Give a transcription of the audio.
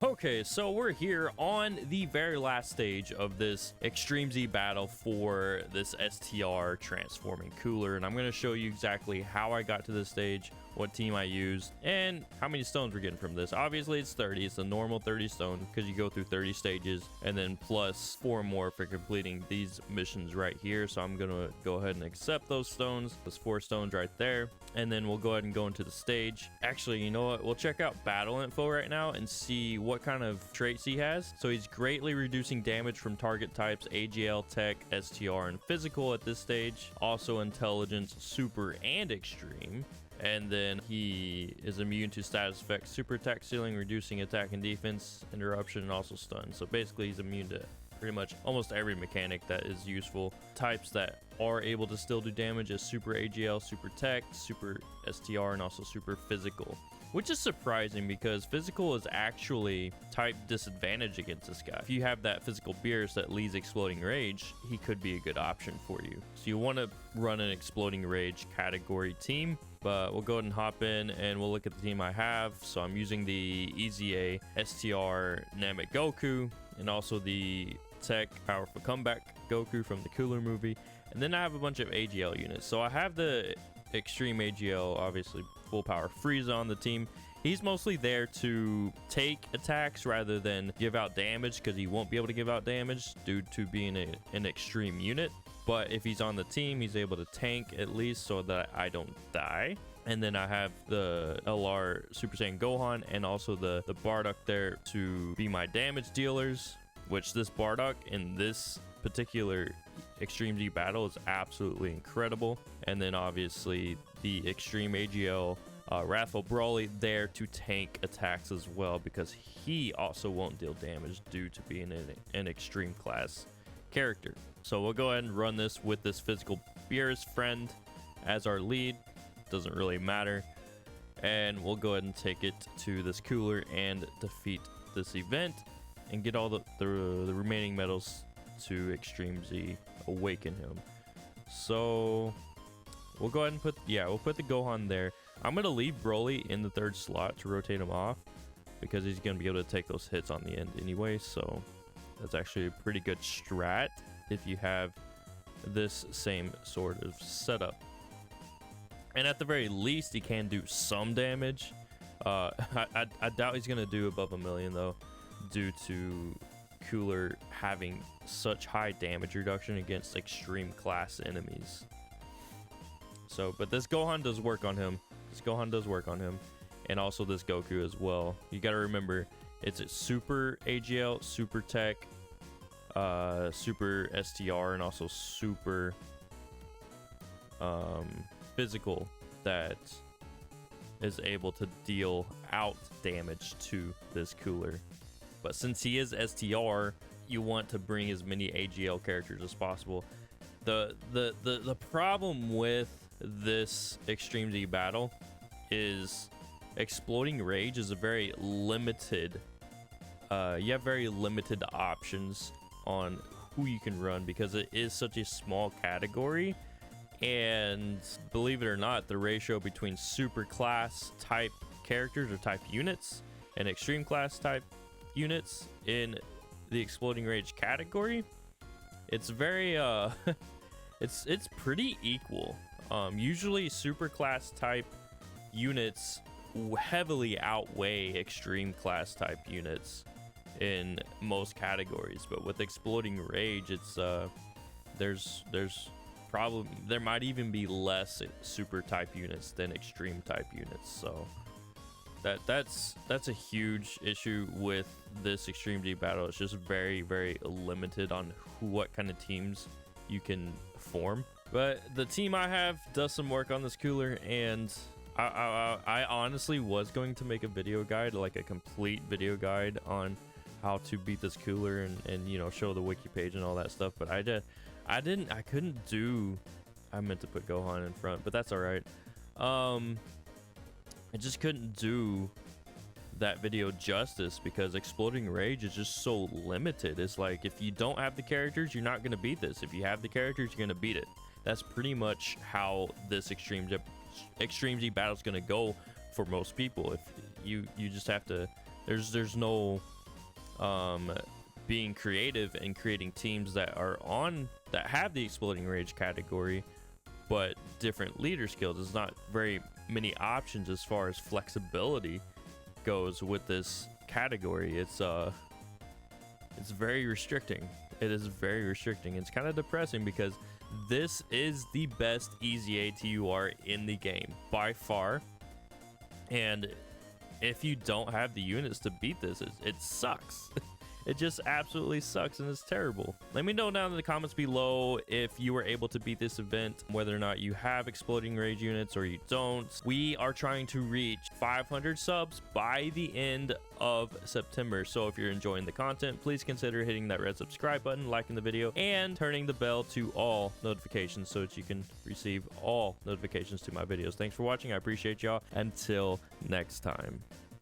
Okay, so we're here on the very last stage of this Extreme Z battle for this STR transforming cooler, and I'm going to show you exactly how I got to this stage, what team I used, and how many stones we're getting from this. Obviously, it's 30. It's a normal 30 stone because you go through 30 stages, and then plus 4 more for completing these missions right here. So I'm going to go ahead and accept those stones. There's 4 stones right there, and then we'll go ahead and go into the stage. Actually, you know what? We'll check out battle info right now and see what kind of traits he has. So he's greatly reducing damage from target types AGL, Tech, STR, and Physical at this stage. Also Intelligence, Super, and Extreme. And then he is immune to status effects, super attack ceiling, reducing attack and defense, interruption, and also stun. So basically he's immune to pretty much almost every mechanic that is useful. Types that are able to still do damage is super AGL, super tech, super STR, and also super physical. Which is surprising because physical is actually type disadvantage against this guy. If you have that physical Beerus that leads Exploding Rage, he could be a good option for you. So you want to run an Exploding Rage category team, but we'll go ahead and hop in and we'll look at the team I have. So I'm using the EZA STR Namek Goku and also the Tech Powerful Comeback Goku from the Cooler movie. And then I have a bunch of AGL units. So I have the Extreme AGL, obviously full power Frieza on the team. He's mostly there to take attacks rather than give out damage because he won't be able to give out damage due to being an extreme unit. But if he's on the team, he's able to tank at least so that I don't die. And then I have the LR Super Saiyan Gohan and also the Bardock there to be my damage dealers, which this Bardock in this particular Extreme Z battle is absolutely incredible. And then obviously the Extreme AGL Wrathful Broly there to tank attacks as well because he also won't deal damage due to being an extreme class character. So we'll go ahead and run this with this physical Beerus friend as our lead. Doesn't really matter. And we'll go ahead and take it to this cooler and defeat this event and get all the remaining medals to Extreme Z, awaken him. So we'll go ahead and we'll put the Gohan there. I'm gonna leave Broly in the 3rd slot to rotate him off because he's gonna be able to take those hits on the end anyway. So that's actually a pretty good strat if you have this same sort of setup. And at the very least, he can do some damage. I doubt he's gonna do above 1 million though, due to Cooler having such high damage reduction against extreme class enemies. So, but this Gohan does work on him. And also this Goku as well. You got to remember, it's a super AGL, super tech, super STR, and also super physical that is able to deal out damage to this Cooler. But since he is STR, you want to bring as many AGL characters as possible. The problem with this Extreme Z battle is Exploding Rage is a very limited. You have very limited options on who you can run because it is such a small category. And believe it or not, the ratio between super class type characters or type units and extreme class type units in the Exploding Rage category, it's very it's pretty equal. Usually super class type units heavily outweigh extreme class type units in most categories, but with Exploding Rage, it's there might even be less super type units than extreme type units. So that's a huge issue with this Extreme Z battle. It's just very, very limited on what kind of teams you can form. But the team I have does some work on this Cooler, and I honestly was going to make a video guide, like a complete video guide on how to beat this Cooler and you know, show the wiki page and all that stuff, but I couldn't do. I meant to put Gohan in front, but that's all right. I just couldn't do that video justice because Exploding Rage is just so limited. It's like, if you don't have the characters, you're not going to beat this. If you have the characters, you're going to beat it. That's pretty much how this Extreme Z battle is going to go for most people. If you just have to There's no being creative and creating teams that have the Exploding Rage category, but different leader skills. There's not very many options as far as flexibility goes with this category. It's very restricting. It is very restricting. It's kind of depressing because this is the best EZA TUR in the game by far, and if you don't have the units to beat this, it sucks. It just absolutely sucks and it's terrible. Let me know down in the comments below if you were able to beat this event, whether or not you have Exploding Rage units or you don't. We are trying to reach 500 subs by the end of September. So if you're enjoying the content, please consider hitting that red subscribe button, liking the video, and turning the bell to all notifications so that you can receive all notifications to my videos. Thanks for watching. I appreciate y'all. Until next time.